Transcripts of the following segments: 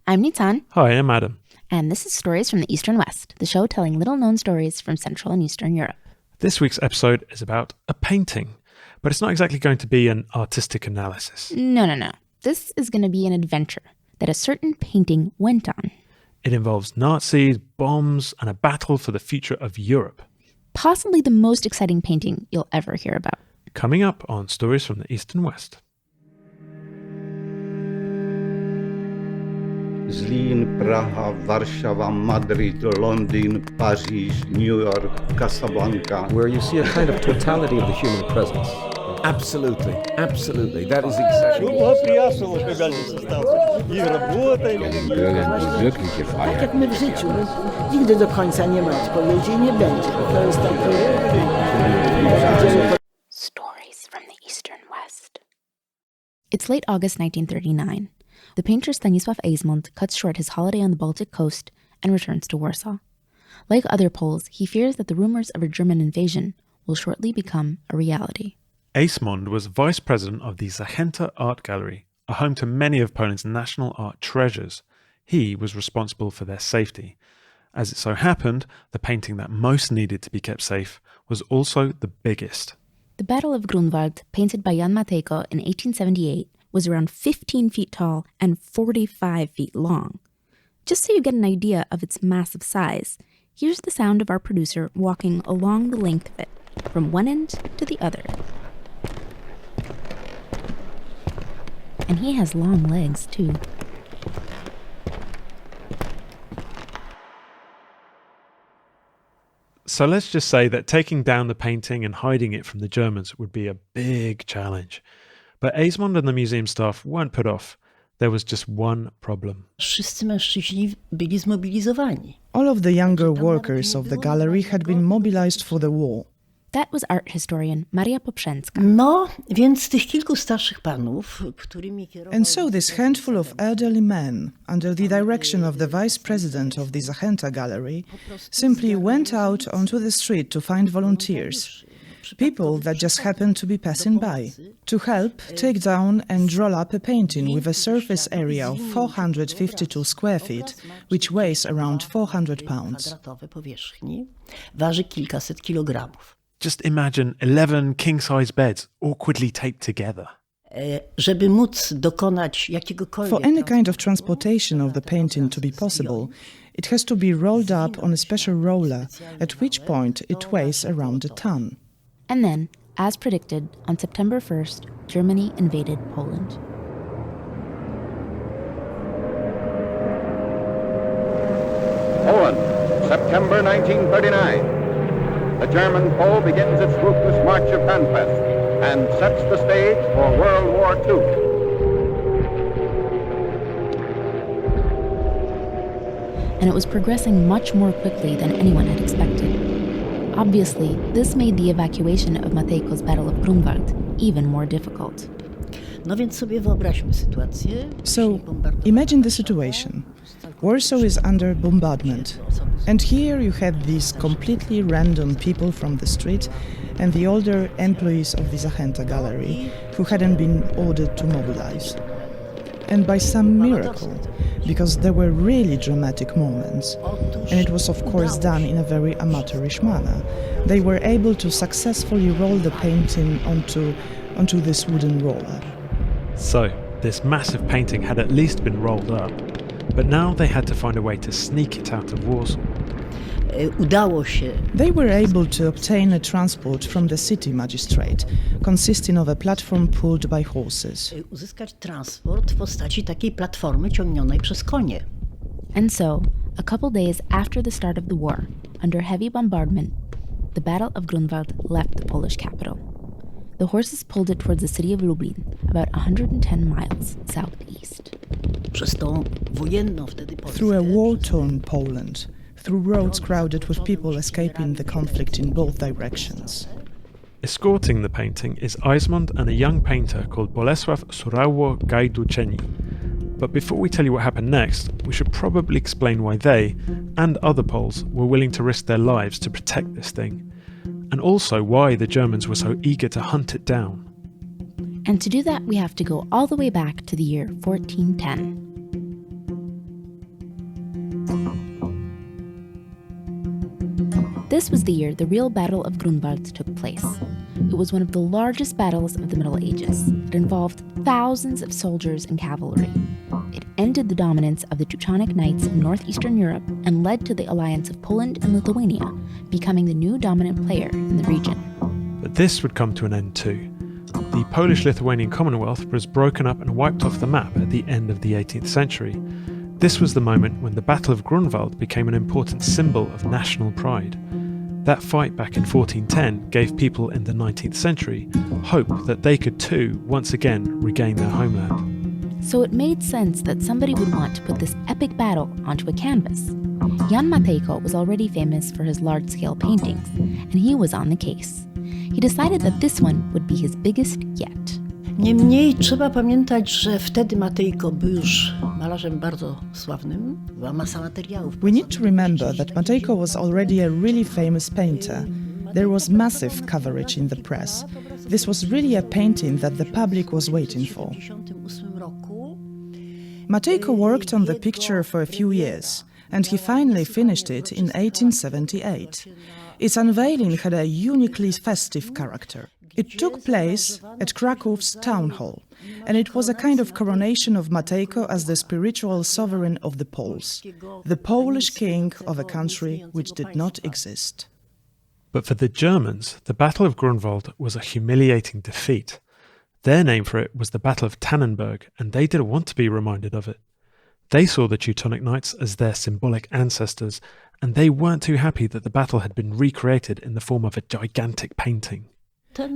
I'm Nitan. Hi, I'm Adam. And this is Stories from the East and West, the show telling little-known stories from Central and Eastern Europe. This week's episode is about a painting, but it's not exactly going to be an artistic analysis. No. This is going to be an adventure that a certain painting went on. It involves Nazis, bombs, and a battle for the future of Europe. Possibly the most exciting painting you'll ever hear about. Coming up on Stories from the East and West. Zlín, Praha, Warszawa, Madrid, London, Paris, New York, Casablanca. Where you see a kind of totality of the human presence. Absolutely. That is exactly. Tak jak my w życiu, nigdy do końca nie ma odpowiedzi i nie będzie. To jest Stories from the Eastern West. It's late August 1939. The painter Stanisław Eysmont cuts short his holiday on the Baltic coast and returns to Warsaw. Like other Poles, he fears that the rumors of a German invasion will shortly become a reality. Eysmont was vice president of the Zachęta Art Gallery, a home to many of Poland's national art treasures. He was responsible for their safety. As it so happened, the painting that most needed to be kept safe was also the biggest. The Battle of Grunwald, painted by Jan Matejko in 1878, was around 15 feet tall and 45 feet long. Just so you get an idea of its massive size, here's the sound of our producer walking along the length of it, from one end to the other. And he has long legs, too. So let's just say that taking down the painting and hiding it from the Germans would be a big challenge. But Eysmont and the museum staff weren't put off. There was just one problem. Wszyscy mężczyźni byli zmobilizowani. All of the younger workers of the gallery had been mobilized for the war. That was art historian Maria Poprzęcka. No, więc tych kilku starszych panów, którymi kierował... And so this handful of elderly men, under the direction of the vice president of the Zachęta Gallery, simply went out onto the street to find volunteers, people that just happened to be passing by, to help take down and roll up a painting with a surface area of 452 square feet, which weighs around 400 pounds. Waży kilkaset kilogramów. Just imagine 11 king-size beds awkwardly taped together. Żeby móc dokonać jakiegokolwiek... For any kind of transportation of the painting to be possible, it has to be rolled up on a special roller, at which point it weighs around a ton. And then, as predicted, on September 1st, Germany invaded Poland. Poland, September 1939. The German foe begins its ruthless march of conquest and sets the stage for World War II. And it was progressing much more quickly than anyone had expected. Obviously, this made the evacuation of Matejko's Battle of Grunwald even more difficult. No więc sobie wyobraźmy sytuację. So, imagine the situation. Warsaw is under bombardment. And here you had these completely random people from the street and the older employees of the Zachęta Gallery who hadn't been ordered to mobilize. And by some miracle, because there were really dramatic moments, and it was of course done in a very amateurish manner, they were able to successfully roll the painting onto this wooden roller. So, this massive painting had at least been rolled up, but now they had to find a way to sneak it out of Warsaw. Udało się. They were able to obtain a transport from the city magistrate, consisting of a platform pulled by horses. Uzyskać transport w postaci takiej platformy ciągnionej przez konie. And so, a couple days after the start of the war, under heavy bombardment, the Battle of Grunwald left the Polish capital. The horses pulled it towards the city of Lublin, about 110 miles southeast. Przez tą wojenną wtedy Polskę, through a war-torn Poland, through roads crowded with people escaping the conflict in both directions. Escorting the painting is Eysmont and a young painter called Bolesław Surawo-Gajduczeni. But before we tell you what happened next, we should probably explain why they, and other Poles, were willing to risk their lives to protect this thing, and also why the Germans were so eager to hunt it down. And to do that, we have to go all the way back to the year 1410. This was the year the real Battle of Grunwald took place. It was one of the largest battles of the Middle Ages. It involved thousands of soldiers and cavalry. It ended the dominance of the Teutonic Knights in northeastern Europe and led to the alliance of Poland and Lithuania, becoming the new dominant player in the region. But this would come to an end too. The Polish-Lithuanian Commonwealth was broken up and wiped off the map at the end of the 18th century. This was the moment when the Battle of Grunwald became an important symbol of national pride. That fight back in 1410 gave people in the 19th century hope that they could too, once again, regain their homeland. So it made sense that somebody would want to put this epic battle onto a canvas. Jan Matejko was already famous for his large-scale paintings, and he was on the case. He decided that this one would be his biggest yet. Niemniej trzeba pamiętać, że wtedy Matejko był już malarzem bardzo sławnym. Była masa materiałów. We need to remember that Matejko was already a really famous painter. There was massive coverage in the press. This was really a painting that the public was waiting for. Matejko worked on the picture for a few years, and he finally finished it in 1878. Its unveiling had a uniquely festive character. It took place at Krakow's town hall, and it was a kind of coronation of Matejko as the spiritual sovereign of the Poles, the Polish king of a country which did not exist. But for the Germans, the Battle of Grunwald was a humiliating defeat. Their name for it was the Battle of Tannenberg, and they didn't want to be reminded of it. They saw the Teutonic Knights as their symbolic ancestors, and they weren't too happy that the battle had been recreated in the form of a gigantic painting.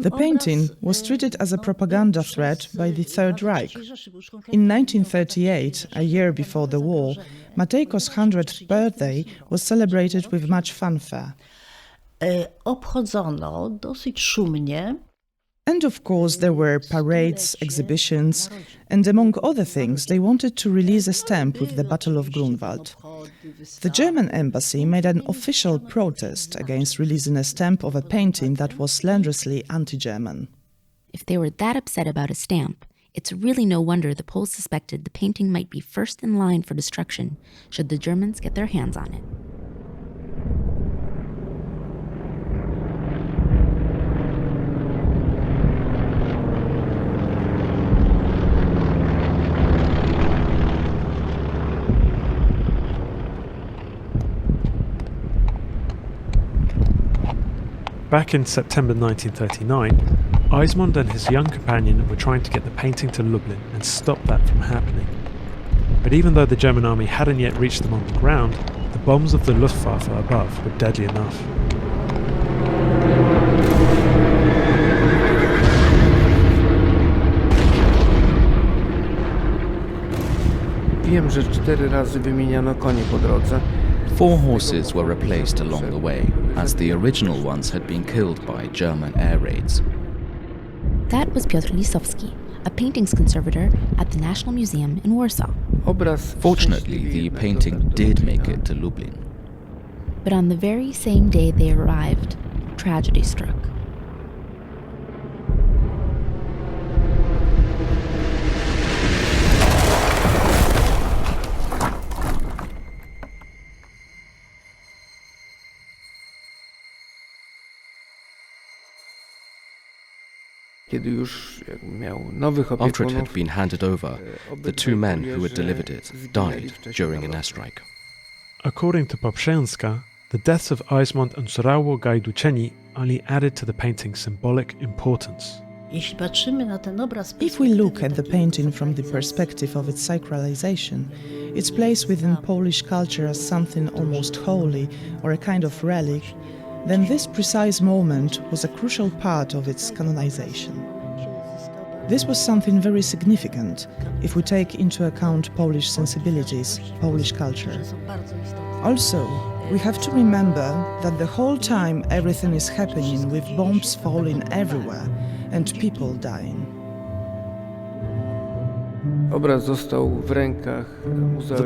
The painting was treated as a propaganda threat by the Third Reich. In 1938, a year before the war, Matejko's 100th birthday was celebrated with much fanfare. Obchodzono dosyć szumnie. And of course there were parades, exhibitions, and among other things they wanted to release a stamp with the Battle of Grunwald. The German embassy made an official protest against releasing a stamp of a painting that was slanderously anti-German. If they were that upset about a stamp, it's really no wonder the Poles suspected the painting might be first in line for destruction should the Germans get their hands on it. Back in September 1939, Eismond and his young companion were trying to get the painting to Lublin and stop that from happening. But even though the German army hadn't yet reached them on the ground, the bombs of the Luftwaffe above were deadly enough. Wiem, że 4 razy wymieniano konie po drodze. 4 horses were replaced along the way, as the original ones had been killed by German air raids. That was Piotr Lisowski, a paintings conservator at the National Museum in Warsaw. Fortunately, the painting did make it to Lublin. But on the very same day they arrived, tragedy struck. After it had been handed over, the 2 men who had delivered it died during an airstrike. According to Poprzęska, the deaths of Eismond and Surawo Gajducheni only added to the painting's symbolic importance. If we look at the painting from the perspective of its sacralization, its place within Polish culture as something almost holy or a kind of relic, then this precise moment was a crucial part of its canonization. This was something very significant if we take into account Polish sensibilities, Polish culture. Also, we have to remember that the whole time everything is happening with bombs falling everywhere and people dying. The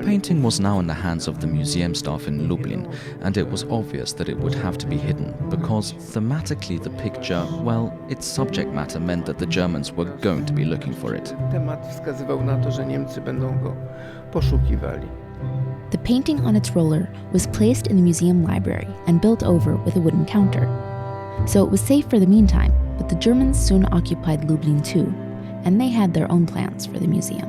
painting was now in the hands of the museum staff in Lublin, and it was obvious that it would have to be hidden, because thematically the picture, well, its subject matter meant that the Germans were going to be looking for it. The painting on its roller was placed in the museum library and built over with a wooden counter. So it was safe for the meantime, but the Germans soon occupied Lublin too, and they had their own plans for the museum.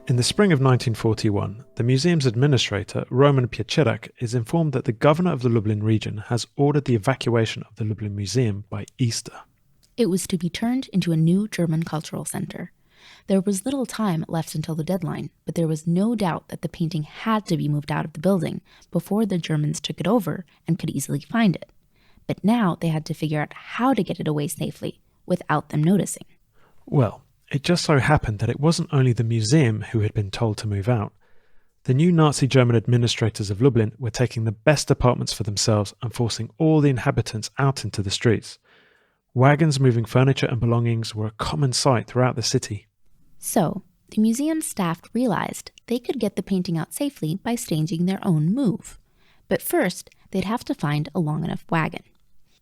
In the spring of 1941, the museum's administrator, Roman Pieczerak, is informed that the governor of the Lublin region has ordered the evacuation of the Lublin Museum by Easter. It was to be turned into a new German cultural center. There was little time left until the deadline, but there was no doubt that the painting had to be moved out of the building before the Germans took it over and could easily find it. But now they had to figure out how to get it away safely without them noticing. Well, it just so happened that it wasn't only the museum who had been told to move out. The new Nazi German administrators of Lublin were taking the best apartments for themselves and forcing all the inhabitants out into the streets. Wagons moving furniture and belongings were a common sight throughout the city. So, the museum staff realized they could get the painting out safely by staging their own move. But first, they'd have to find a long enough wagon.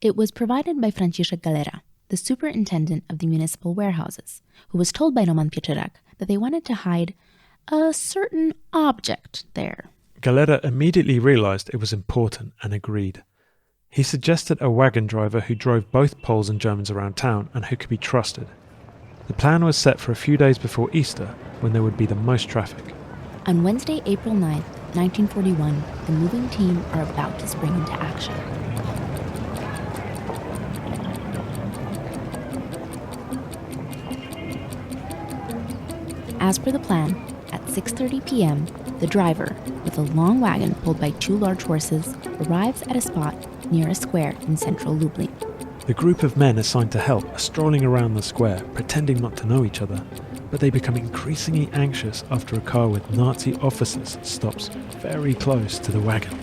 It was provided by Franciszek Galera, the superintendent of the municipal warehouses, who was told by Roman Pieczerak that they wanted to hide a certain object there. Galera immediately realized it was important and agreed. He suggested a wagon driver who drove both Poles and Germans around town and who could be trusted. The plan was set for a few days before Easter, when there would be the most traffic. On Wednesday, April 9th, 1941, the moving team are about to spring into action. As per the plan, at 6:30 p.m., the driver, with a long wagon pulled by 2 large horses, arrives at a spot near a square in central Lublin. The group of men assigned to help are strolling around the square, pretending not to know each other, but they become increasingly anxious after a car with Nazi officers stops very close to the wagon.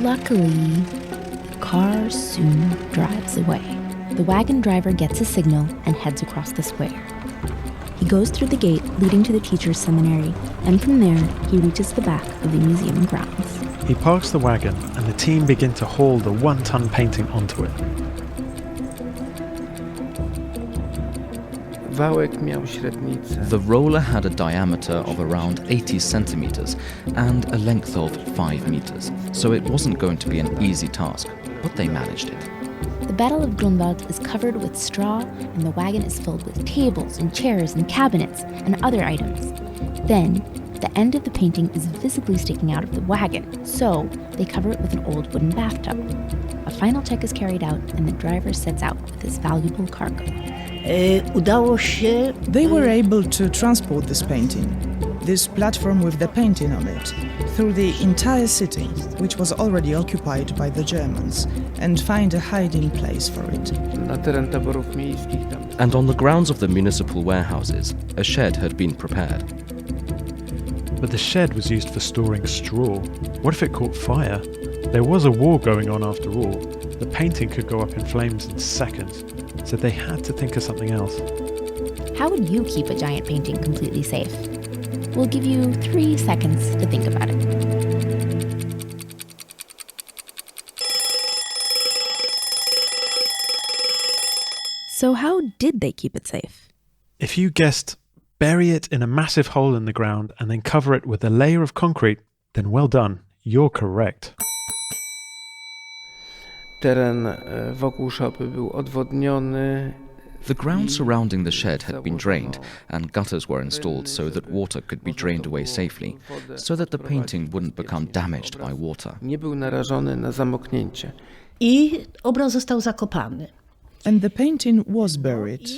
Luckily, the car soon drives away. The wagon driver gets a signal and heads across the square. He goes through the gate leading to the teacher's seminary, and from there, he reaches the back of the museum grounds. He parks the wagon, and the team begin to haul the 1-ton painting onto it. Wałek miał średnicę. The roller had a diameter of around 80 centimeters and a length of 5 meters, so it wasn't going to be an easy task, but they managed it. The Battle of Grunwald is covered with straw, and the wagon is filled with tables and chairs and cabinets and other items. Then, the end of the painting is visibly sticking out of the wagon, so they cover it with an old wooden bathtub. A final check is carried out, and the driver sets out with his valuable cargo. They were able to transport this painting, this platform with the painting on it, through the entire city, which was already occupied by the Germans, and find a hiding place for it. Na teren taborów miejskich tam. And on the grounds of the municipal warehouses, a shed had been prepared. But the shed was used for storing straw. What if it caught fire? There was a war going on after all. The painting could go up in flames in seconds, so they had to think of something else. How would you keep a giant painting completely safe? We'll give you 3 seconds to think about it. So how did they keep it safe? If you guessed, bury it in a massive hole in the ground and then cover it with a layer of concrete, then well done, you're correct. Teren wokół szopy był odwodniony. The ground surrounding the shed had been drained, and gutters were installed so that water could be drained away safely, so that the painting wouldn't become damaged by water. Nie był narażony na zamoknięcie. I obraz został zakopany. And the painting was buried.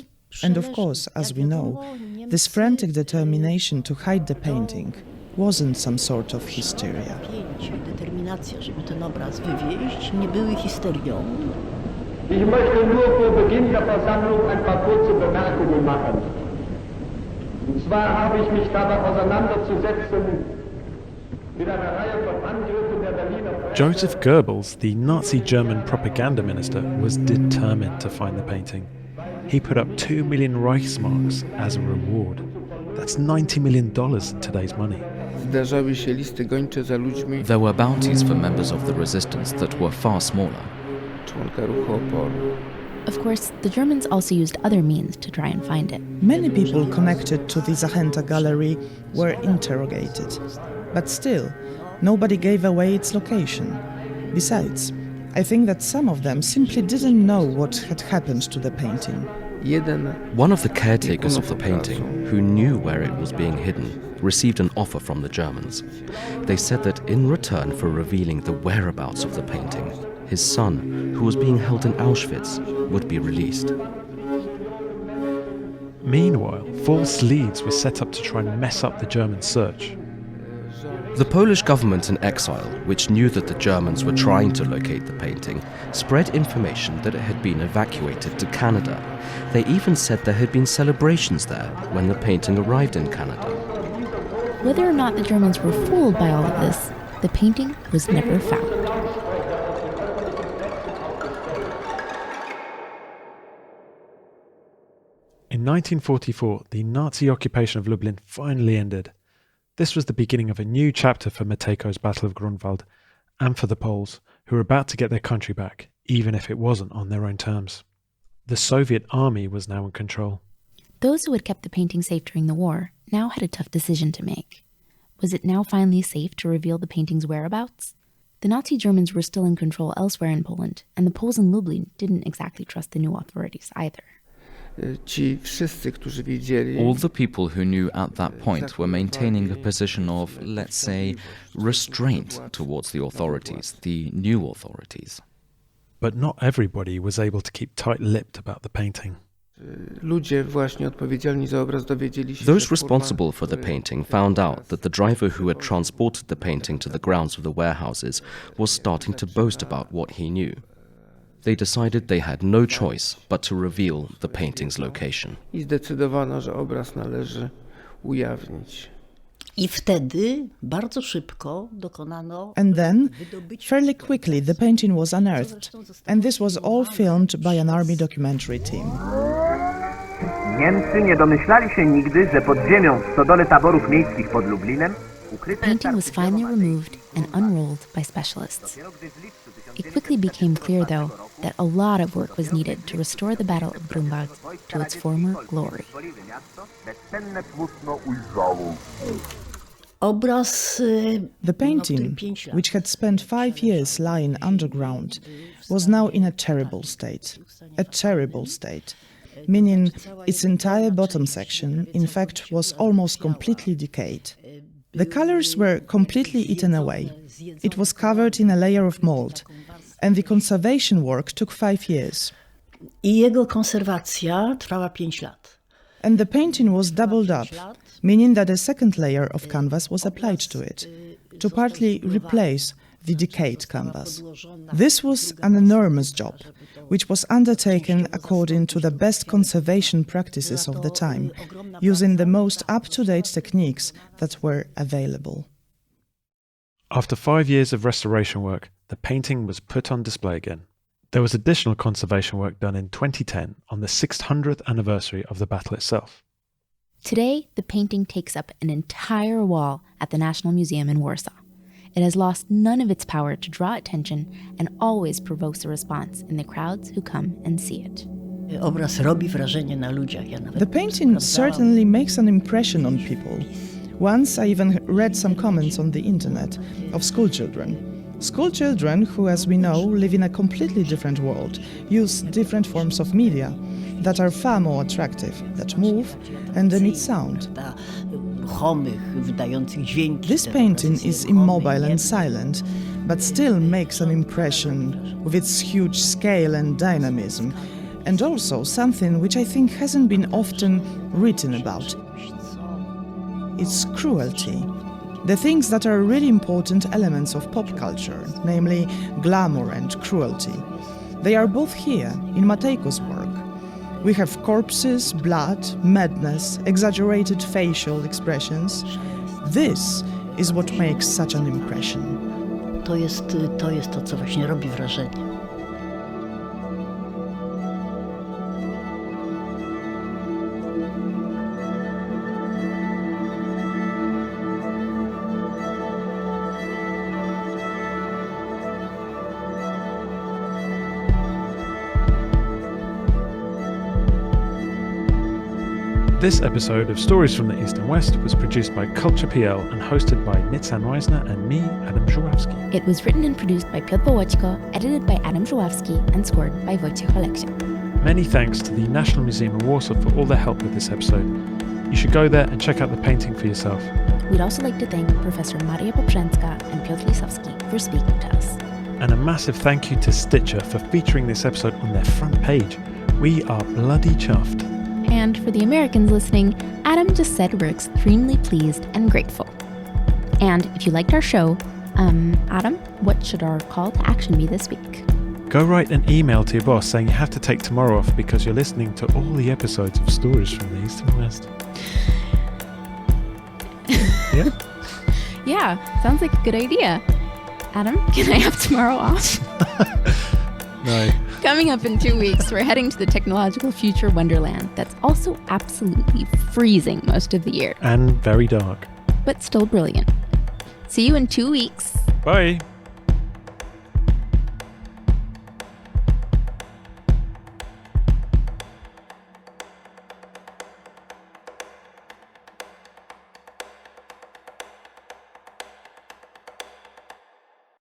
And of course, as we know, this frantic determination to hide the painting wasn't some sort of hysteria. Determinacja, żeby ten obraz wywieźć, nie były histerią. Ich möchte nur vor Beginn der Versammlung ein paar kurze Bemerkungen machen. Und zwar habe ich mich dabei auseinanderzusetzen mit einer Reihe von Angriffen der Berliner Presse. Joseph Goebbels, the Nazi German propaganda minister, was determined to find the painting. He put up 2 million Reichsmarks as a reward. That's $90 million in today's money. Zdarzały się listy gończe za ludźmi, There were bounties for members of the resistance that were far smaller. członka ruchu oporu. Of course, the Germans also used other means to try and find it. Many people connected to the Zachęta gallery were interrogated, but still, nobody gave away its location. Besides, I think that some of them simply didn't know what had happened to the painting. One of the caretakers of the painting, who knew where it was being hidden, received an offer from the Germans. They said that in return for revealing the whereabouts of the painting, his son, who was being held in Auschwitz, would be released. Meanwhile, false leads were set up to try and mess up the German search. The Polish government in exile, which knew that the Germans were trying to locate the painting, spread information that it had been evacuated to Canada. They even said there had been celebrations there when the painting arrived in Canada. Whether or not the Germans were fooled by all of this, the painting was never found. In 1944, the Nazi occupation of Lublin finally ended. This was the beginning of a new chapter for Matejko's Battle of Grunwald, and for the Poles, who were about to get their country back, even if it wasn't on their own terms. The Soviet army was now in control. Those who had kept the painting safe during the war now had a tough decision to make. Was it now finally safe to reveal the painting's whereabouts? The Nazi Germans were still in control elsewhere in Poland, and the Poles in Lublin didn't exactly trust the new authorities either. All the people who knew at that point were maintaining a position of, let's say, restraint towards the authorities, the new authorities. But not everybody was able to keep tight-lipped about the painting. Those responsible for the painting found out that the driver who had transported the painting to the grounds of the warehouses was starting to boast about what he knew. They decided they had no choice but to reveal the painting's location. And then, fairly quickly, the painting was unearthed, and this was all filmed by an army documentary team. Niemcy nie domyślali się nigdy, że pod ziemią w stodole taborów miejskich pod Lublinem The painting was finally removed and unrolled by specialists. It quickly became clear, though, that a lot of work was needed to restore the Battle of Grunwald to its former glory. The painting, which had spent 5 years lying underground, was now in a terrible state. A terrible state. Meaning its entire bottom section, in fact, was almost completely decayed. The colors were completely eaten away. It was covered in a layer of mold, and the conservation work took 5 years. And the painting was doubled up, meaning that a second layer of canvas was applied to it, to partly replace the decayed canvas. This was an enormous job, which was undertaken according to the best conservation practices of the time, using the most up-to-date techniques that were available. After 5 years of restoration work, the painting was put on display again. There was additional conservation work done in 2010 on the 600th anniversary of the battle itself. Today, the painting takes up an entire wall at the National Museum in Warsaw. It has lost none of its power to draw attention and always provokes a response in the crowds who come and see it. The painting certainly makes an impression on people. Once I even read some comments on the internet of schoolchildren. Schoolchildren who, as we know, live in a completely different world, use different forms of media that are far more attractive, that move and emit sound. This painting is immobile and silent, but still makes an impression with its huge scale and dynamism, and also something which I think hasn't been often written about. Its cruelty. The things that are really important elements of pop culture, namely glamour and cruelty. They are both here in Matejko's work. We have corpses, blood, madness, exaggerated facial expressions. This is what makes such an impression. To jest to, co właśnie robi wrażenie. This episode of Stories from the East and West was produced by Culture.pl and hosted by Nitzan Reisner and me, Adam Żuławski. It was written and produced by Piotr Wołeczko, edited by Adam Żuławski, and scored by Wojciech Oleksiak. Many thanks to the National Museum of Warsaw for all their help with this episode. You should go there and check out the painting for yourself. We'd also like to thank Professor Maria Poprzęcka and Piotr Lisowski for speaking to us. And a massive thank you to Stitcher for featuring this episode on their front page. We are bloody chuffed. And for the Americans listening, Adam just said we're extremely pleased and grateful. And if you liked our show, Adam, what should our call to action be this week? Go write an email to your boss saying you have to take tomorrow off because you're listening to all the episodes of Stories from the East and West. Yeah? Yeah, sounds like a good idea. Adam, can I have tomorrow off? No. Coming up in 2 weeks, we're heading to the technological future wonderland that's also absolutely freezing most of the year. And very dark. But still brilliant. See you in 2 weeks. Bye.